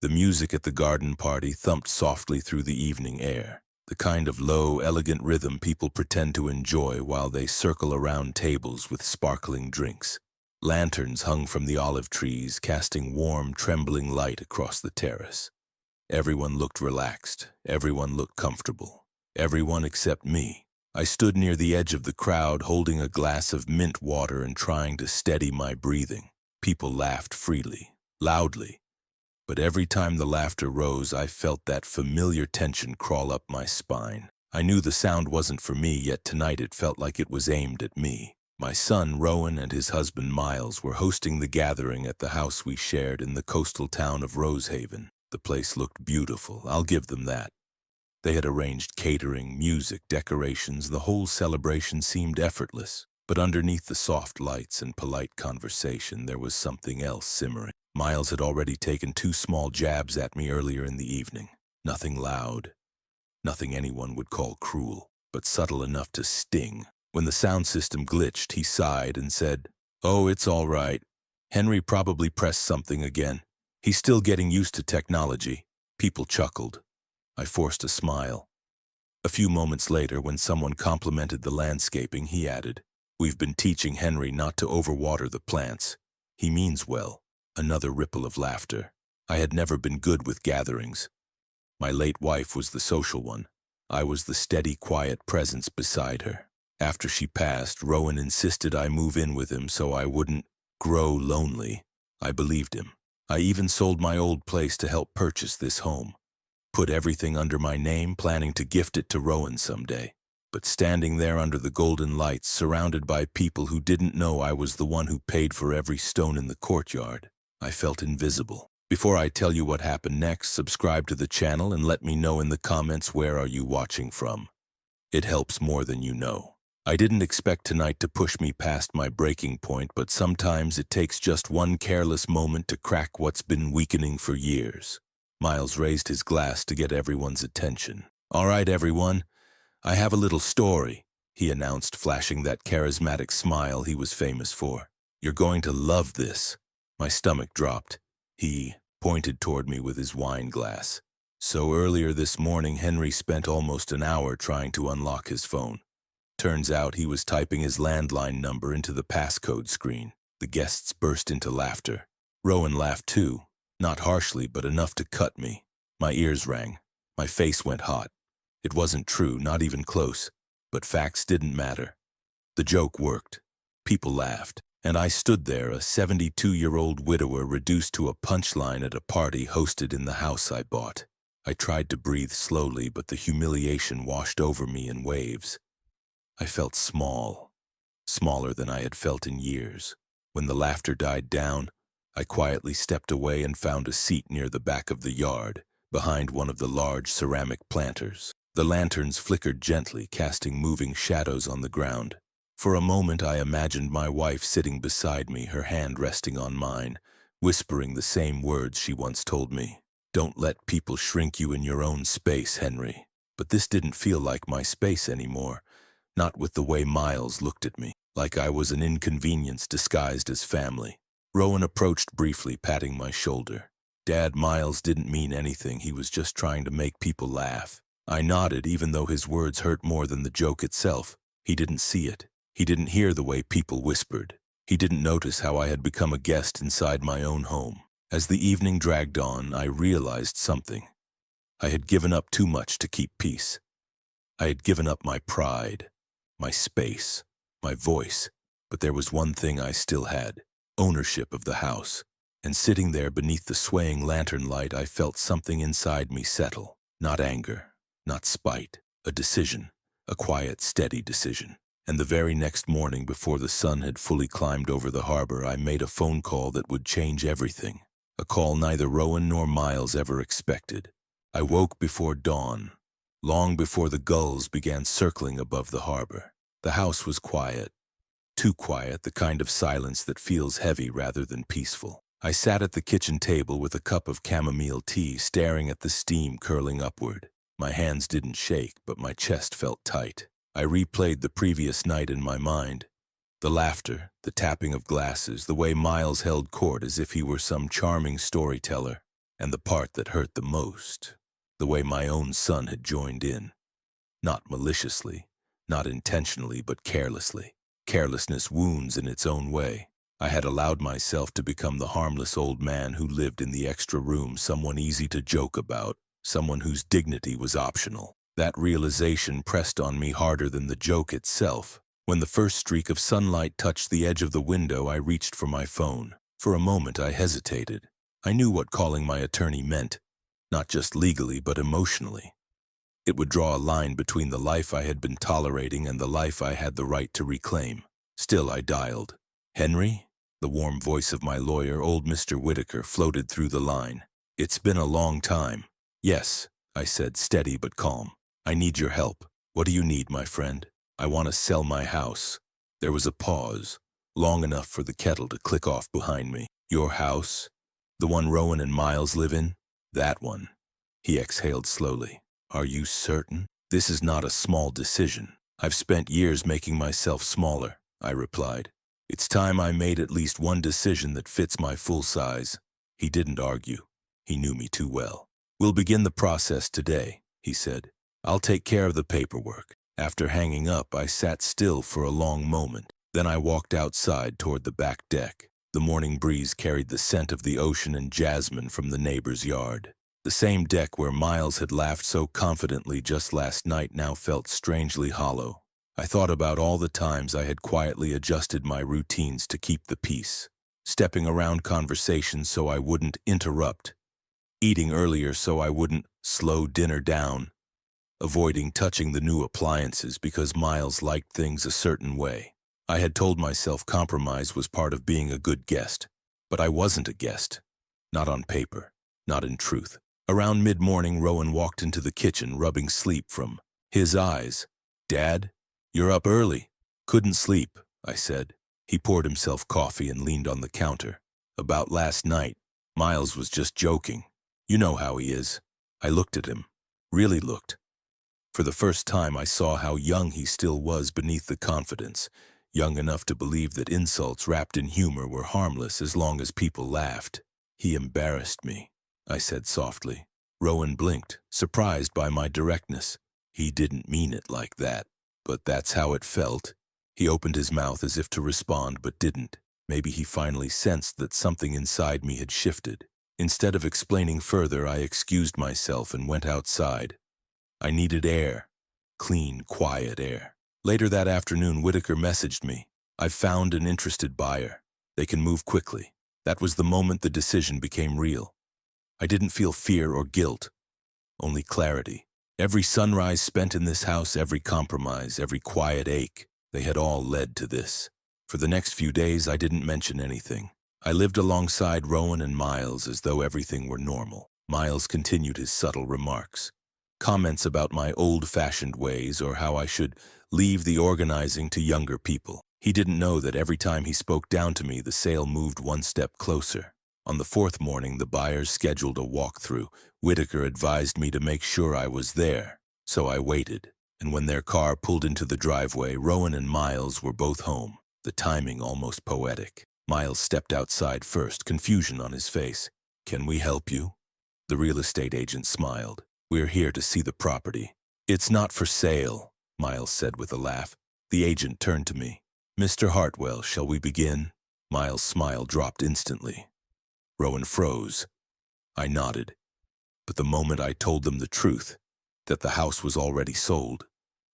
The music at the garden party thumped softly through the evening air, the kind of low, elegant rhythm people pretend to enjoy while they circle around tables with sparkling drinks. Lanterns hung from the olive trees, casting warm, trembling light across the terrace. Everyone looked relaxed, everyone looked comfortable. Everyone except me. I stood near the edge of the crowd, holding a glass of mint water and trying to steady my breathing. People laughed freely, loudly. But every time the laughter rose, I felt that familiar tension crawl up my spine. I knew the sound wasn't for me, yet tonight it felt like it was aimed at me. My son, Rowan, and his husband, Miles, were hosting the gathering at the house we shared in the coastal town of Rosehaven. The place looked beautiful, I'll give them that. They had arranged catering, music, decorations. The whole celebration seemed effortless. But underneath the soft lights and polite conversation, there was something else simmering. Miles had already taken 2 small jabs at me earlier in the evening. Nothing loud, nothing anyone would call cruel, but subtle enough to sting. When the sound system glitched, he sighed and said, "Oh, it's all right. Henry probably pressed something again. He's still getting used to technology." People chuckled. I forced a smile. A few moments later, when someone complimented the landscaping, he added, "We've been teaching Henry not to overwater the plants. He means well." Another ripple of laughter. I had never been good with gatherings. My late wife was the social one. I was the steady, quiet presence beside her. After she passed, Rowan insisted I move in with him so I wouldn't grow lonely. I believed him. I even sold my old place to help purchase this home. Put everything under my name, planning to gift it to Rowan someday. But standing there under the golden lights, surrounded by people who didn't know I was the one who paid for every stone in the courtyard, I felt invisible. Before I tell you what happened next, subscribe to the channel and let me know in the comments where are you watching from. It helps more than you know. I didn't expect tonight to push me past my breaking point, but sometimes it takes just one careless moment to crack what's been weakening for years. Miles raised his glass to get everyone's attention. "All right, everyone, I have a little story," he announced, flashing that charismatic smile he was famous for. "You're going to love this." My stomach dropped. He pointed toward me with his wine glass. "So earlier this morning, Henry spent almost an hour trying to unlock his phone. Turns out he was typing his landline number into the passcode screen." The guests burst into laughter. Rowan laughed too, not harshly, but enough to cut me. My ears rang. My face went hot. It wasn't true, not even close, but facts didn't matter. The joke worked. People laughed. And I stood there, a 72-year-old widower reduced to a punchline at a party hosted in the house I bought. I tried to breathe slowly, but the humiliation washed over me in waves. I felt small, smaller than I had felt in years. When the laughter died down, I quietly stepped away and found a seat near the back of the yard, behind one of the large ceramic planters. The lanterns flickered gently, casting moving shadows on the ground. For a moment I imagined my wife sitting beside me, her hand resting on mine, whispering the same words she once told me. "Don't let people shrink you in your own space, Henry." But this didn't feel like my space anymore, not with the way Miles looked at me, like I was an inconvenience disguised as family. Rowan approached briefly, patting my shoulder. "Dad, Miles didn't mean anything. He was just trying to make people laugh." I nodded, even though his words hurt more than the joke itself. He didn't see it. He didn't hear the way people whispered. He didn't notice how I had become a guest inside my own home. As the evening dragged on, I realized something. I had given up too much to keep peace. I had given up my pride, my space, my voice, but there was one thing I still had: ownership of the house. And sitting there beneath the swaying lantern light, I felt something inside me settle. Not anger, not spite, a decision, a quiet, steady decision. And the very next morning, before the sun had fully climbed over the harbor, I made a phone call that would change everything. A call neither Rowan nor Miles ever expected. I woke before dawn, long before the gulls began circling above the harbor. The house was quiet. Too quiet, the kind of silence that feels heavy rather than peaceful. I sat at the kitchen table with a cup of chamomile tea, staring at the steam curling upward. My hands didn't shake, but my chest felt tight. I replayed the previous night in my mind. The laughter, the tapping of glasses, the way Miles held court as if he were some charming storyteller. And the part that hurt the most, the way my own son had joined in. Not maliciously, not intentionally, but carelessly. Carelessness wounds in its own way. I had allowed myself to become the harmless old man who lived in the extra room, someone easy to joke about, someone whose dignity was optional. That realization pressed on me harder than the joke itself. When the first streak of sunlight touched the edge of the window, I reached for my phone. For a moment, I hesitated. I knew what calling my attorney meant, not just legally, but emotionally. It would draw a line between the life I had been tolerating and the life I had the right to reclaim. Still, I dialed. Henry? The warm voice of my lawyer, old Mr. Whitaker, floated through the line. It's been a long time. Yes, I said, steady but calm. I need your help. What do you need, my friend? I want to sell my house. There was a pause, long enough for the kettle to click off behind me. Your house? The one Rowan and Miles live in? That one. He exhaled slowly. Are you certain? This is not a small decision. I've spent years making myself smaller, I replied. It's time I made at least one decision that fits my full size. He didn't argue. He knew me too well. We'll begin the process today, he said. I'll take care of the paperwork. After hanging up, I sat still for a long moment. Then I walked outside toward the back deck. The morning breeze carried the scent of the ocean and jasmine from the neighbor's yard. The same deck where Miles had laughed so confidently just last night now felt strangely hollow. I thought about all the times I had quietly adjusted my routines to keep the peace, stepping around conversations so I wouldn't interrupt, eating earlier so I wouldn't slow dinner down, avoiding touching the new appliances because Miles liked things a certain way. I had told myself compromise was part of being a good guest, but I wasn't a guest. Not on paper, not in truth. Around mid-morning, Rowan walked into the kitchen, rubbing sleep from his eyes. Dad, you're up early. Couldn't sleep, I said. He poured himself coffee and leaned on the counter. About last night, Miles was just joking. You know how he is. I looked at him. Really looked. For the first time, I saw how young he still was beneath the confidence. Young enough to believe that insults wrapped in humor were harmless as long as people laughed. He embarrassed me, I said softly. Rowan blinked, surprised by my directness. He didn't mean it like that, but that's how it felt. He opened his mouth as if to respond, but didn't. Maybe he finally sensed that something inside me had shifted. Instead of explaining further, I excused myself and went outside. I needed air. Clean, quiet air. Later that afternoon, Whitaker messaged me. I've found an interested buyer. They can move quickly. That was the moment the decision became real. I didn't feel fear or guilt, only clarity. Every sunrise spent in this house, every compromise, every quiet ache, they had all led to this. For the next few days, I didn't mention anything. I lived alongside Rowan and Miles as though everything were normal. Miles continued his subtle remarks. Comments about my old-fashioned ways or how I should leave the organizing to younger people. He didn't know that every time he spoke down to me, the sale moved one step closer. On the fourth morning, the buyers scheduled a walkthrough. Whitaker advised me to make sure I was there, so I waited. And when their car pulled into the driveway, Rowan and Miles were both home, the timing almost poetic. Miles stepped outside first, confusion on his face. Can we help you? The real estate agent smiled. We're here to see the property. It's not for sale, Miles said with a laugh. The agent turned to me. Mr. Hartwell, shall we begin? Miles' smile dropped instantly. Rowan froze. I nodded. But the moment I told them the truth, that the house was already sold,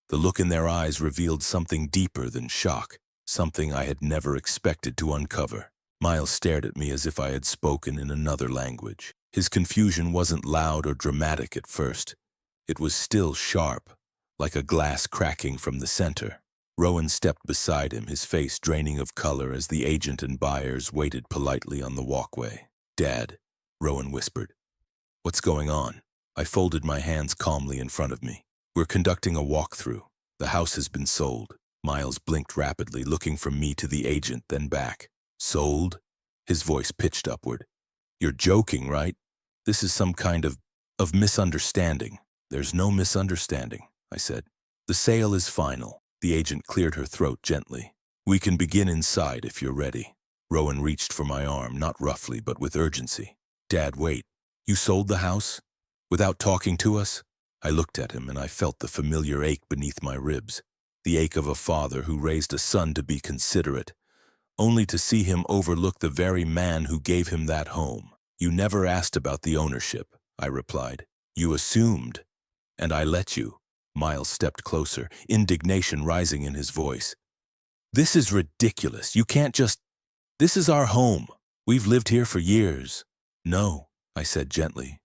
the look in their eyes revealed something deeper than shock, something I had never expected to uncover. Miles stared at me as if I had spoken in another language. His confusion wasn't loud or dramatic at first. It was still sharp, like a glass cracking from the center. Rowan stepped beside him, his face draining of color as the agent and buyers waited politely on the walkway. Dad, Rowan whispered. What's going on? I folded my hands calmly in front of me. We're conducting a walkthrough. The house has been sold. Miles blinked rapidly, looking from me to the agent, then back. Sold? His voice pitched upward. You're joking, right? This is some kind of misunderstanding. There's no misunderstanding, I said. The sale is final. The agent cleared her throat gently. We can begin inside if you're ready. Rowan reached for my arm, not roughly, but with urgency. Dad, wait. You sold the house? Without talking to us? I looked at him and I felt the familiar ache beneath my ribs, the ache of a father who raised a son to be considerate, only to see him overlook the very man who gave him that home. You never asked about the ownership, I replied. You assumed, and I let you. Miles stepped closer, indignation rising in his voice. This is ridiculous. You can't just... This is our home. We've lived here for years. No, I said gently.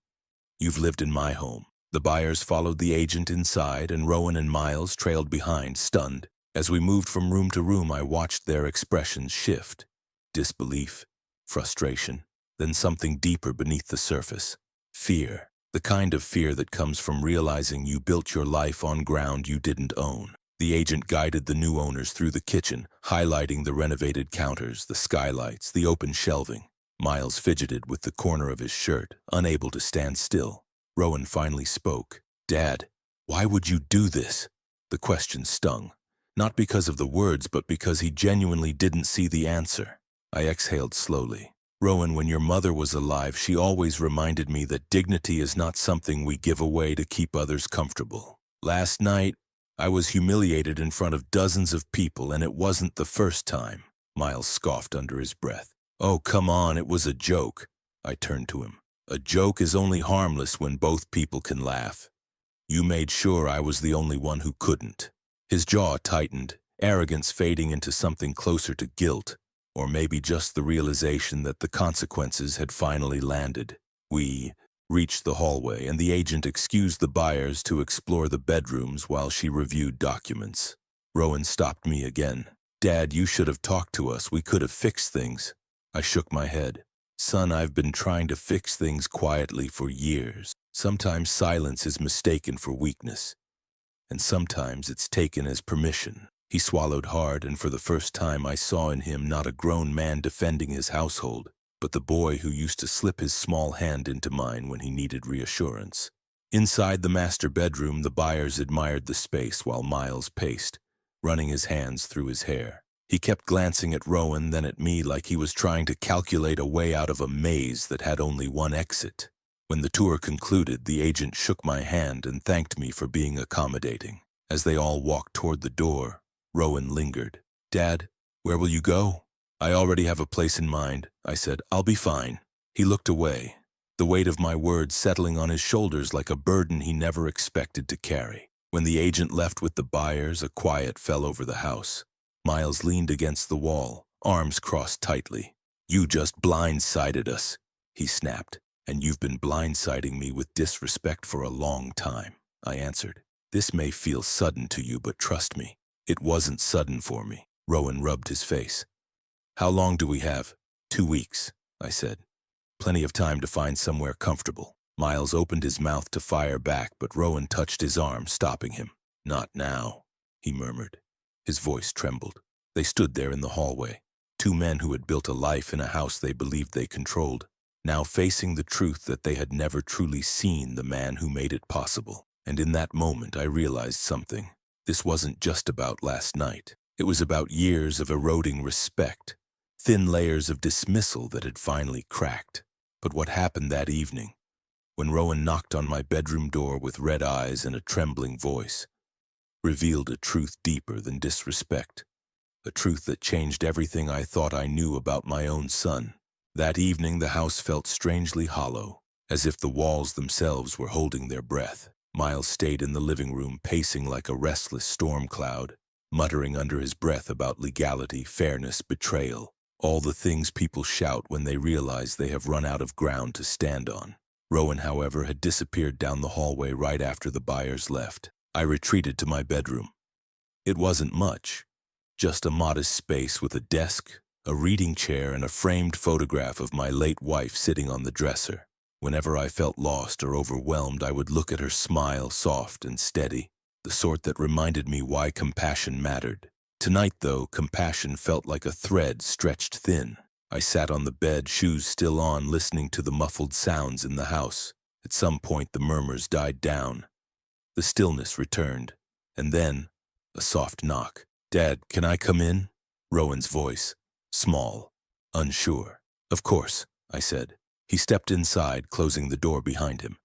You've lived in my home. The buyers followed the agent inside, and Rowan and Miles trailed behind, stunned. As we moved from room to room, I watched their expressions shift. Disbelief, frustration, then something deeper beneath the surface. Fear. The kind of fear that comes from realizing you built your life on ground you didn't own. The agent guided the new owners through the kitchen, highlighting the renovated counters, the skylights, the open shelving. Miles fidgeted with the corner of his shirt, unable to stand still. Rowan finally spoke. Dad, why would you do this? The question stung. Not because of the words, but because he genuinely didn't see the answer. I exhaled slowly. Rowan, when your mother was alive, she always reminded me that dignity is not something we give away to keep others comfortable. Last night, I was humiliated in front of dozens of people, and it wasn't the first time. Miles scoffed under his breath. Oh, come on, it was a joke. I turned to him. A joke is only harmless when both people can laugh. You made sure I was the only one who couldn't. His jaw tightened, arrogance fading into something closer to guilt, or maybe just the realization that the consequences had finally landed. We reached the hallway, and the agent excused the buyers to explore the bedrooms while she reviewed documents. Rowan stopped me again. Dad, you should have talked to us. We could have fixed things. I shook my head. Son, I've been trying to fix things quietly for years. Sometimes silence is mistaken for weakness, and sometimes it's taken as permission. He swallowed hard, and for the first time I saw in him not a grown man defending his household, but the boy who used to slip his small hand into mine when he needed reassurance. Inside the master bedroom, the buyers admired the space while Miles paced, running his hands through his hair. He kept glancing at Rowan, then at me, like he was trying to calculate a way out of a maze that had only one exit. When the tour concluded, the agent shook my hand and thanked me for being accommodating. As they all walked toward the door, Rowan lingered. Dad, where will you go? I already have a place in mind, I said. I'll be fine. He looked away, the weight of my words settling on his shoulders like a burden he never expected to carry. When the agent left with the buyers, a quiet fell over the house. Miles leaned against the wall, arms crossed tightly. You just blindsided us, he snapped. And you've been blindsiding me with disrespect for a long time, I answered. This may feel sudden to you, but trust me, it wasn't sudden for me. Rowan rubbed his face. How long do we have? 2 weeks, I said. Plenty of time to find somewhere comfortable. Miles opened his mouth to fire back, but Rowan touched his arm, stopping him. Not now, he murmured. His voice trembled. They stood there in the hallway, 2 men who had built a life in a house they believed they controlled, now facing the truth that they had never truly seen the man who made it possible. And in that moment I realized something. This wasn't just about last night. It was about years of eroding respect, thin layers of dismissal that had finally cracked. But what happened that evening, when Rowan knocked on my bedroom door with red eyes and a trembling voice, revealed a truth deeper than disrespect, a truth that changed everything I thought I knew about my own son. That evening the house felt strangely hollow, as if the walls themselves were holding their breath. Miles stayed in the living room, pacing like a restless storm cloud, muttering under his breath about legality, fairness, betrayal, all the things people shout when they realize they have run out of ground to stand on. Rowan, however, had disappeared down the hallway right after the buyers left. I retreated to my bedroom. It wasn't much, just a modest space with a desk, a reading chair, and a framed photograph of my late wife sitting on the dresser. Whenever I felt lost or overwhelmed, I would look at her smile, soft and steady, the sort that reminded me why compassion mattered. Tonight, though, compassion felt like a thread stretched thin. I sat on the bed, shoes still on, listening to the muffled sounds in the house. At some point, the murmurs died down. The stillness returned, and then a soft knock. Dad, can I come in? Rowan's voice, small, unsure. Of course, I said. He stepped inside, closing the door behind him.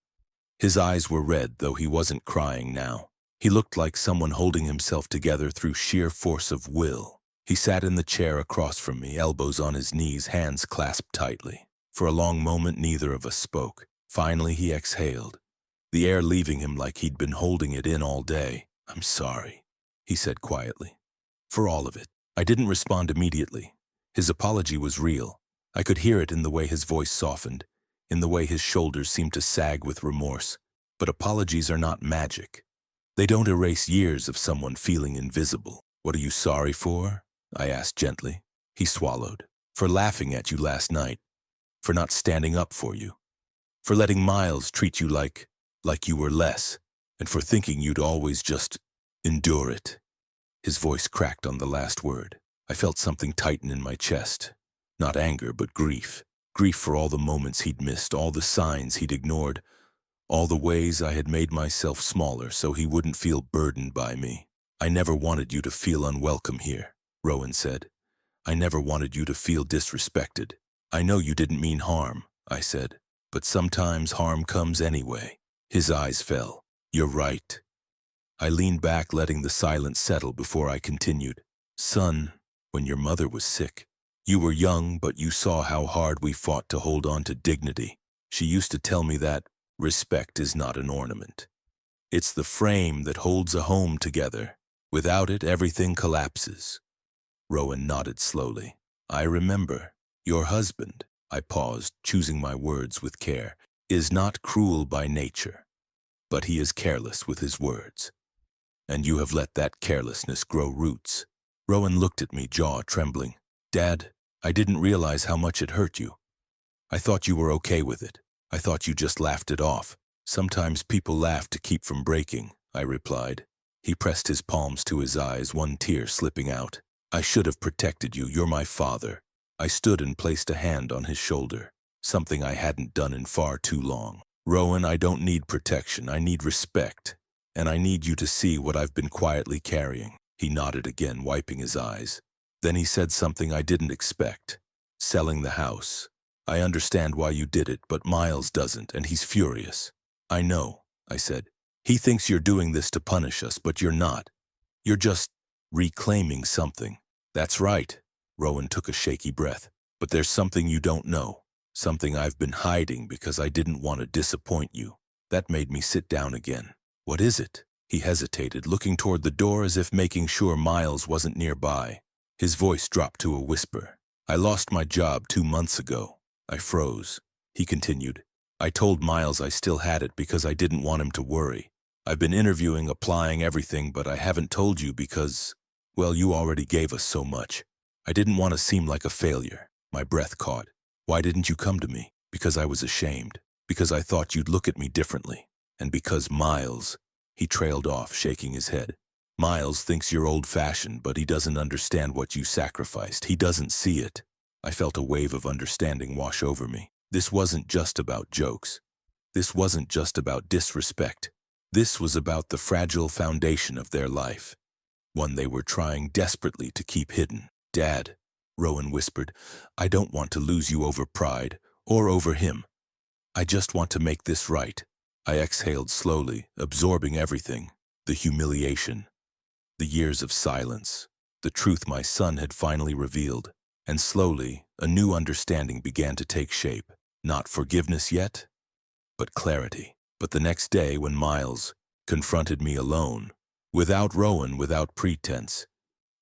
His eyes were red, though he wasn't crying now. He looked like someone holding himself together through sheer force of will. He sat in the chair across from me, elbows on his knees, hands clasped tightly. For a long moment, neither of us spoke. Finally, he exhaled, the air leaving him like he'd been holding it in all day. "I'm sorry," he said quietly. "For all of it." I didn't respond immediately. His apology was real. I could hear it in the way his voice softened, in the way his shoulders seemed to sag with remorse. But apologies are not magic. They don't erase years of someone feeling invisible. "What are you sorry for?" I asked gently. He swallowed. "For laughing at you last night. For not standing up for you. For letting Miles treat you like you were less. And for thinking you'd always just endure it." His voice cracked on the last word. I felt something tighten in my chest. Not anger, but grief. Grief for all the moments he'd missed, all the signs he'd ignored, all the ways I had made myself smaller so he wouldn't feel burdened by me. "I never wanted you to feel unwelcome here," Rowan said. "I never wanted you to feel disrespected." "I know you didn't mean harm," I said, "but sometimes harm comes anyway." His eyes fell. "You're right." I leaned back, letting the silence settle before I continued. "Son, when your mother was sick, you were young, but you saw how hard we fought to hold on to dignity. She used to tell me that respect is not an ornament. It's the frame that holds a home together. Without it, everything collapses." Rowan nodded slowly. "I remember. Your husband," I paused, choosing my words with care, "is not cruel by nature, but he is careless with his words. And you have let that carelessness grow roots." Rowan looked at me, jaw trembling. "Dad, I didn't realize how much it hurt you. I thought you were okay with it. I thought you just laughed it off." "Sometimes people laugh to keep from breaking," I replied. He pressed his palms to his eyes, one tear slipping out. "I should have protected you. You're my father." I stood and placed a hand on his shoulder, something I hadn't done in far too long. "Rowan, I don't need protection. I need respect. And I need you to see what I've been quietly carrying." He nodded again, wiping his eyes. Then he said something I didn't expect. "Selling the house. I understand why you did it, but Miles doesn't, and he's furious." "I know," I said. "He thinks you're doing this to punish us, but you're not. You're just reclaiming something." "That's right." Rowan took a shaky breath. "But there's something you don't know. Something I've been hiding because I didn't want to disappoint you." That made me sit down again. "What is it?" He hesitated, looking toward the door as if making sure Miles wasn't nearby. His voice dropped to a whisper. "I lost my job 2 months ago." I froze. He continued. "I told Miles I still had it because I didn't want him to worry. I've been interviewing, applying, everything, but I haven't told you because, well, you already gave us so much. I didn't want to seem like a failure." My breath caught. "Why didn't you come to me?" "Because I was ashamed. Because I thought you'd look at me differently. And because Miles—" He trailed off, shaking his head. "Miles thinks you're old-fashioned, but he doesn't understand what you sacrificed. He doesn't see it." I felt a wave of understanding wash over me. This wasn't just about jokes. This wasn't just about disrespect. This was about the fragile foundation of their life, one they were trying desperately to keep hidden. "Dad," Rowan whispered, "I don't want to lose you over pride or over him. I just want to make this right." I exhaled slowly, absorbing everything. The humiliation, the years of silence, the truth my son had finally revealed. And slowly, a new understanding began to take shape. Not forgiveness yet, but clarity. But the next day, when Miles confronted me alone, without Rowan, without pretense,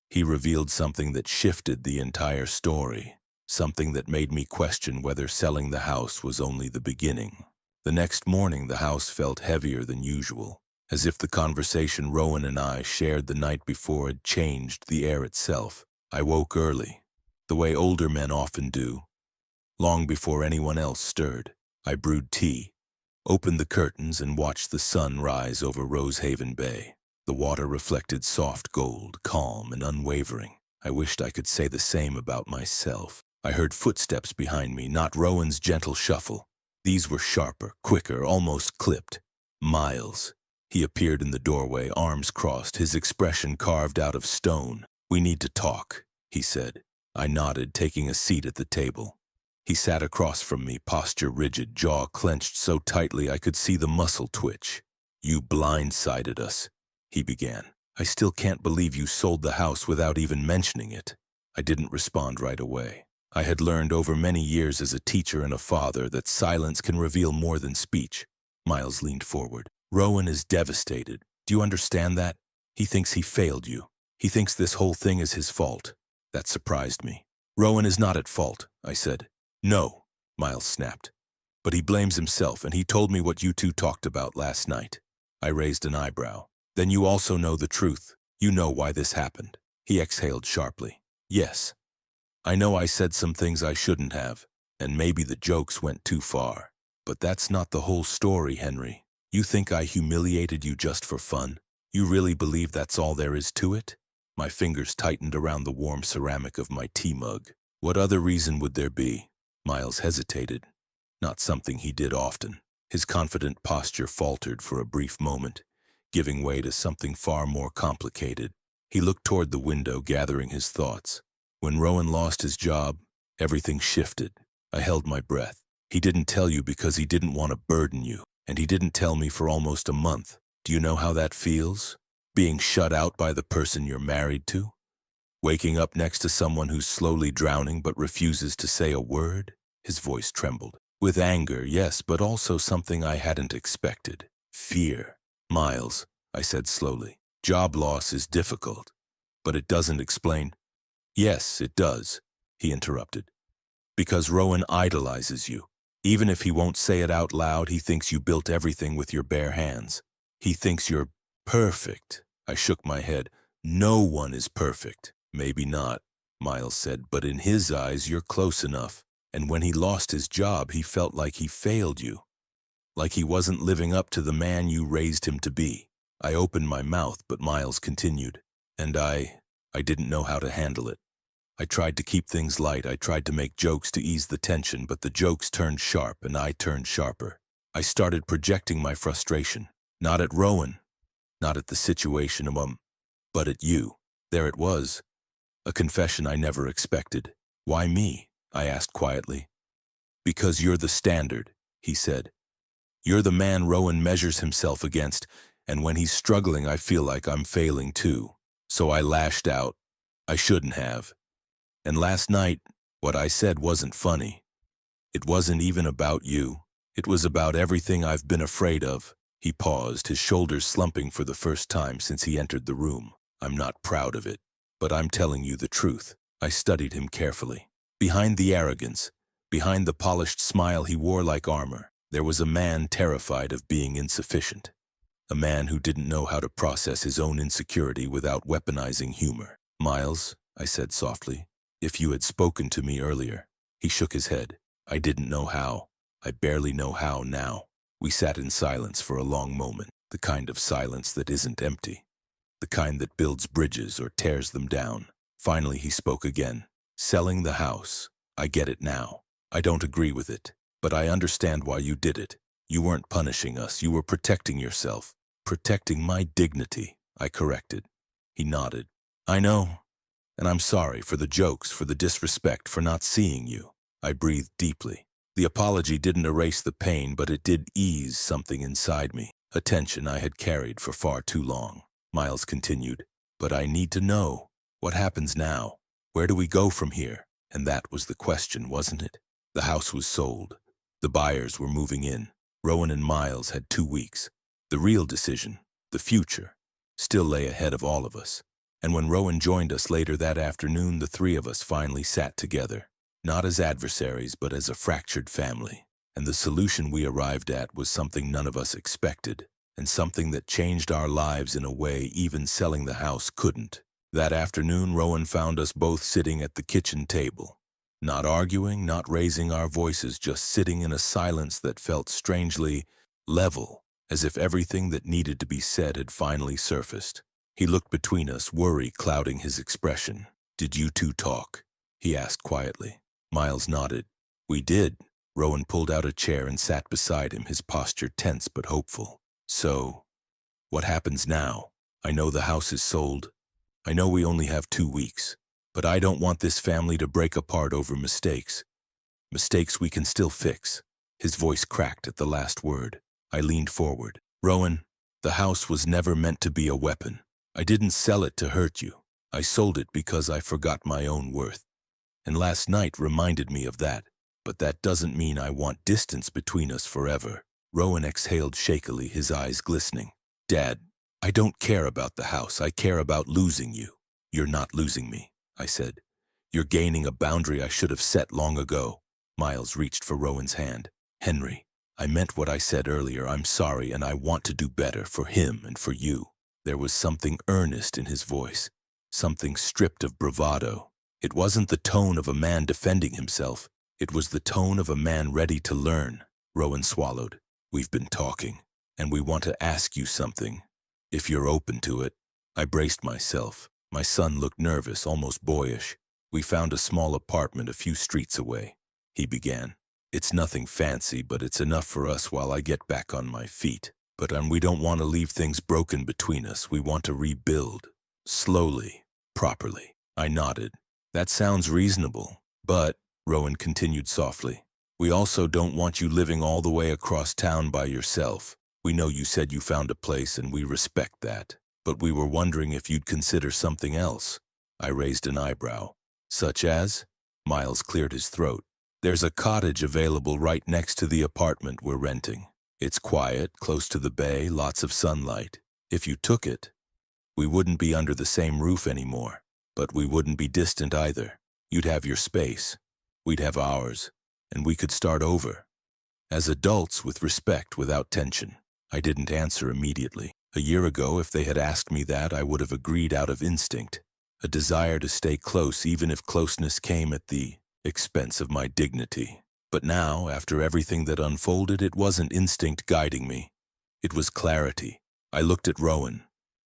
he revealed something that shifted the entire story, something that made me question whether selling the house was only the beginning. The next morning, the house felt heavier than usual, as if the conversation Rowan and I shared the night before had changed the air itself. I woke early, the way older men often do, long before anyone else stirred. I brewed tea, opened the curtains, and watched the sun rise over Rosehaven Bay. The water reflected soft gold, calm and unwavering. I wished I could say the same about myself. I heard footsteps behind me, not Rowan's gentle shuffle. These were sharper, quicker, almost clipped. Miles. He appeared in the doorway, arms crossed, his expression carved out of stone. "We need to talk," he said. I nodded, taking a seat at the table. He sat across from me, posture rigid, jaw clenched so tightly I could see the muscle twitch. "You blindsided us," he began. "I still can't believe you sold the house without even mentioning it." I didn't respond right away. I had learned over many years as a teacher and a father that silence can reveal more than speech. Miles leaned forward. "Rowan is devastated. Do you understand that? He thinks he failed you. He thinks this whole thing is his fault." That surprised me. "Rowan is not at fault," I said. "No," Miles snapped. "But he blames himself, and he told me what you two talked about last night." I raised an eyebrow. "Then you also know the truth. You know why this happened." He exhaled sharply. "Yes. I know I said some things I shouldn't have, and maybe the jokes went too far. But that's not the whole story, Henry. You think I humiliated you just for fun? You really believe that's all there is to it?" My fingers tightened around the warm ceramic of my tea mug. "What other reason would there be?" Miles hesitated. Not something he did often. His confident posture faltered for a brief moment, giving way to something far more complicated. He looked toward the window, gathering his thoughts. "When Rowan lost his job, everything shifted." I held my breath. "He didn't tell you because he didn't want to burden you, and he didn't tell me for almost a month. Do you know how that feels? Being shut out by the person you're married to? Waking up next to someone who's slowly drowning but refuses to say a word?" His voice trembled. "With anger, yes, but also something I hadn't expected. Fear." "Miles," I said slowly, "job loss is difficult, but it doesn't explain—" "Yes, it does," he interrupted. "Because Rowan idolizes you. Even if he won't say it out loud, he thinks you built everything with your bare hands. He thinks you're perfect." I shook my head. "No one is perfect." "Maybe not," Miles said, "but in his eyes you're close enough. And when he lost his job, he felt like he failed you. Like he wasn't living up to the man you raised him to be." I opened my mouth, but Miles continued. "And I didn't know how to handle it. I tried to keep things light. I tried to make jokes to ease the tension, but the jokes turned sharp and I turned sharper. I started projecting my frustration. Not at Rowan, not at the situation, but at you." There it was. A confession I never expected. "Why me?" I asked quietly. "Because you're the standard," he said. "You're the man Rowan measures himself against, and when he's struggling I feel like I'm failing too. So I lashed out. I shouldn't have. And last night, what I said wasn't funny. It wasn't even about you. It was about everything I've been afraid of." He paused, his shoulders slumping for the first time since he entered the room. "I'm not proud of it, but I'm telling you the truth." I studied him carefully. Behind the arrogance, behind the polished smile he wore like armor, there was a man terrified of being insufficient. A man who didn't know how to process his own insecurity without weaponizing humor. "Miles," I said softly, "if you had spoken to me earlier." He shook his head. "I didn't know how. I barely know how now." We sat in silence for a long moment, the kind of silence that isn't empty, the kind that builds bridges or tears them down. Finally he spoke again. "Selling the house. I get it now. I don't agree with it, but I understand why you did it. You weren't punishing us. You were protecting yourself." "Protecting my dignity," I corrected. He nodded. "I know. And I'm sorry for the jokes, for the disrespect, for not seeing you." I breathed deeply. The apology didn't erase the pain, but it did ease something inside me, a tension I had carried for far too long. Miles continued, "But I need to know. What happens now? Where do we go from here?" And that was the question, wasn't it? The house was sold. The buyers were moving in. Rowan and Miles had 2 weeks. The real decision, the future, still lay ahead of all of us. And when Rowan joined us later that afternoon, the three of us finally sat together. Not as adversaries, but as a fractured family. And the solution we arrived at was something none of us expected, and something that changed our lives in a way even selling the house couldn't. That afternoon, Rowan found us both sitting at the kitchen table. Not arguing, not raising our voices, just sitting in a silence that felt strangely level, as if everything that needed to be said had finally surfaced. He looked between us, worry clouding his expression. "Did you two talk?" he asked quietly. Miles nodded. "We did." Rowan pulled out a chair and sat beside him, his posture tense but hopeful. "So, what happens now? I know the house is sold. I know we only have 2 weeks. But I don't want this family to break apart over mistakes. Mistakes we can still fix. His voice cracked at the last word. I leaned forward. Rowan, the house was never meant to be a weapon. I didn't sell it to hurt you. I sold it because I forgot my own worth. And last night reminded me of that. But that doesn't mean I want distance between us forever. Rowan exhaled shakily, his eyes glistening. Dad, I don't care about the house. I care about losing you. You're not losing me, I said. You're gaining a boundary I should have set long ago. Miles reached for Rowan's hand. Henry, I meant what I said earlier. I'm sorry, and I want to do better for him and for you. There was something earnest in his voice, something stripped of bravado. It wasn't the tone of a man defending himself. It was the tone of a man ready to learn. Rowan swallowed. We've been talking, and we want to ask you something. If you're open to it. I braced myself. My son looked nervous, almost boyish. We found a small apartment a few streets away. He began. It's nothing fancy, but it's enough for us while I get back on my feet. But we don't want to leave things broken between us. We want to rebuild. Slowly. Properly. I nodded. That sounds reasonable. But, Rowan continued softly, we also don't want you living all the way across town by yourself. We know you said you found a place and we respect that. But we were wondering if you'd consider something else. I raised an eyebrow. Such as? Miles cleared his throat. There's a cottage available right next to the apartment we're renting. It's quiet, close to the bay, lots of sunlight. If you took it, we wouldn't be under the same roof anymore, but we wouldn't be distant either. You'd have your space. We'd have ours, and we could start over. As adults, with respect, without tension. I didn't answer immediately. A year ago, if they had asked me that, I would have agreed out of instinct. A desire to stay close, even if closeness came at the expense of my dignity. But now, after everything that unfolded, it wasn't instinct guiding me. It was clarity. I looked at Rowan.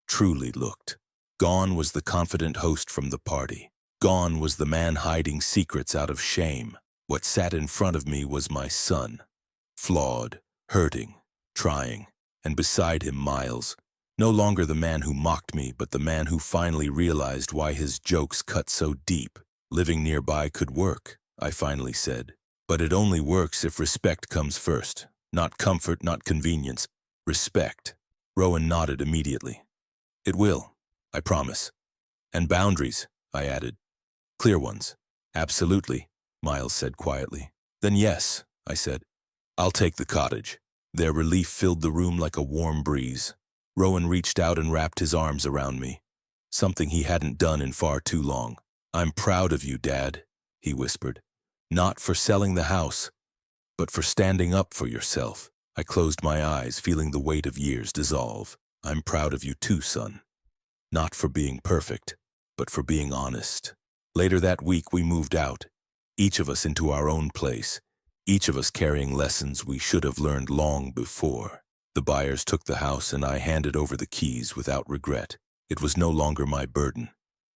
Truly looked. Gone was the confident host from the party. Gone was the man hiding secrets out of shame. What sat in front of me was my son. Flawed, hurting, trying. And beside him, Miles. No longer the man who mocked me, but the man who finally realized why his jokes cut so deep. Living nearby could work, I finally said. But it only works if respect comes first. Not comfort, not convenience. Respect. Rowan nodded immediately. It will, I promise. And boundaries, I added. Clear ones. Absolutely, Miles said quietly. Then yes, I said. I'll take the cottage. Their relief filled the room like a warm breeze. Rowan reached out and wrapped his arms around me. Something he hadn't done in far too long. I'm proud of you, Dad, he whispered. Not for selling the house, but for standing up for yourself. I closed my eyes, feeling the weight of years dissolve. I'm proud of you too, son. Not for being perfect, but for being honest. Later that week, we moved out, each of us into our own place, each of us carrying lessons we should have learned long before. The buyers took the house and I handed over the keys without regret. It was no longer my burden.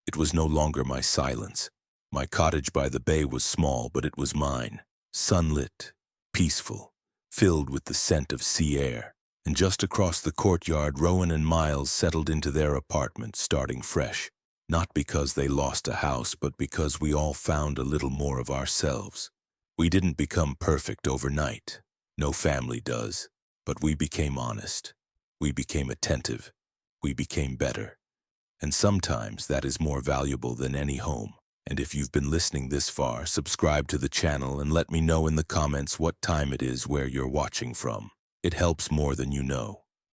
It was no longer my silence. My cottage by the bay was small, but it was mine. Sunlit, peaceful, filled with the scent of sea air. And just across the courtyard, Rowan and Miles settled into their apartment, starting fresh. Not because they lost a house, but because we all found a little more of ourselves. We didn't become perfect overnight. No family does. But we became honest. We became attentive. We became better. And sometimes that is more valuable than any home. And if you've been listening this far, subscribe to the channel and let me know in the comments what time it is where you're watching from. It helps more than you know.